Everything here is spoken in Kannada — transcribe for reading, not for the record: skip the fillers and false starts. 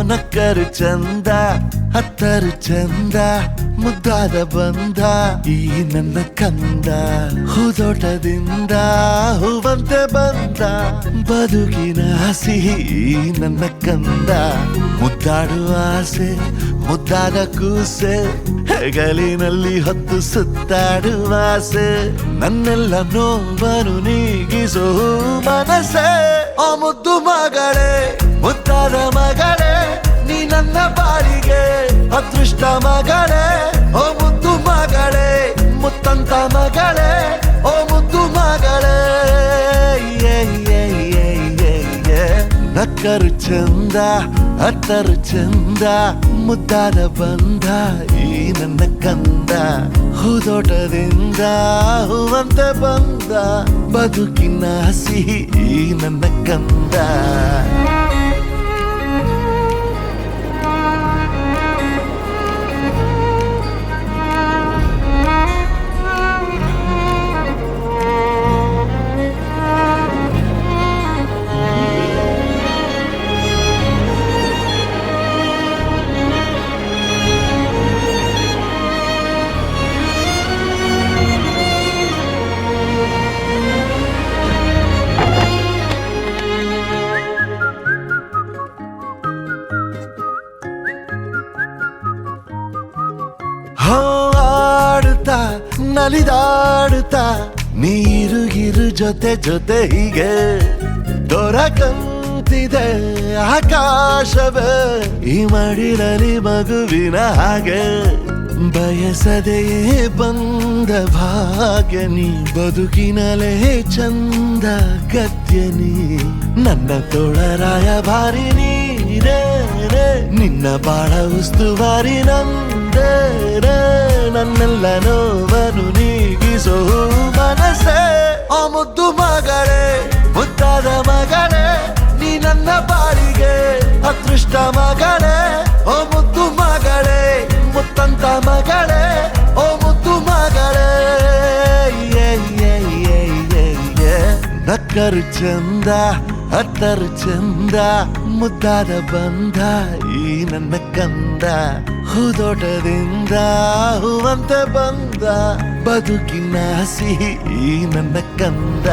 ನಕ್ಕರು ಚಂದ ಹತ್ತರು ಚಂದ ಮುದ್ದಾದ ಬಂದ ಈ ನನ್ನ ಕಂದ ಹೂದೋಟದಿಂದ ಹೂವಂತೆ ಬಂದ ಬದುಕಿನ ಸಿಹಿ ನನ್ನ ಕಂದ ಮುದ್ದಾಡುವ ಆಸೆ ಮುದ್ದಾದ ಕೂಸೆ ಹೆಗಲಿನಲ್ಲಿ ಹೊತ್ತು ಸುತ್ತಾಡುವ ಆಸೆ ನನ್ನೆಲ್ಲ ನೋವನ್ನು ನೀಗಿಸೋ ಮನಸ್ಸೇ ಆ ಮುದ್ದು ಮಗಳೇ ಮುದ್ದಾದ ಮಗಳೇ ನೀ ನನ್ನ ಬಾಳಿಗೆ ಅದೃಷ್ಟ ಮಗಳೇ ಓ ಮುದ್ದು ಮಗಳೇ ಮುತ್ತಂತ ಮಗಳೇ ಓ ಮುದ್ದು ಮಗಳೇ ನಕ್ಕರು ಚಂದ ಹತ್ತರು ಚಂದ ಮುದ್ದಾದ ಬಂದ ಈ ನನ್ನ ಕಂದ ಹೂದೋಟದಿಂದ ಹೂವಂತೆ ಬಂದ ಬದುಕಿನ ಸಿಹಿ ಈ ನನ್ನ ಕಂದ ಹಾಡುತ್ತಾ ನಲಿದಾಡುತ್ತಾ ನೀರುಗಿರು ಜೊತೆ ಜೊತೆ ಹೀಗೆ ದೊರಕಂತಿದೆ ಆಕಾಶವೇ ಈ ಮಡಿಲಲ್ಲಿ ಮಗುವಿನ ಹಾಗೆ ಬಯಸದೆಯೇ ಬಂದ ಭಾಗ್ಯ ನೀ ಬದುಕಿನಲೇ ಚಂದ ಗದ್ಯ ನೀ ನನ್ನ ತೋಳರಾಯ ಭಾರಿ ನೀರೇ ನಿನ್ನ ಬಾಳ ಉಸ್ತುವಾರಿ ನಂದೇ ನನ್ನೆಲ್ಲ ನೋವನ್ನು ನೀಗಿಸೋ ಮನಸ್ಸೇ ಆ ಮುದ್ದು ಮಗಳೇ ಮುದ್ದಾದ ಮಗಳೇ ನೀ ನನ್ನ ಬಾಳಿಗೆ ಅದೃಷ್ಟ ಮಗಳೇ ಓ ಮುದ್ದು ಮಗಳೇ ಮುತ್ತಂತ ಮಗಳೇ ಓ ಮುದ್ದು ಮಗಳೇ ನಕ್ಕರು ಚಂದ ಹತ್ತರು ಚಂದ ಮುದ್ದಾದ ಬಂದ ಈ ನನ್ನ ಕಂದ ಹೂದೋಟದಿಂದ ಹೂವಂತೆ ಬಂದ ಬದುಕಿನ ಸಿಹಿ ಈ ನನ್ನ ಕಂದ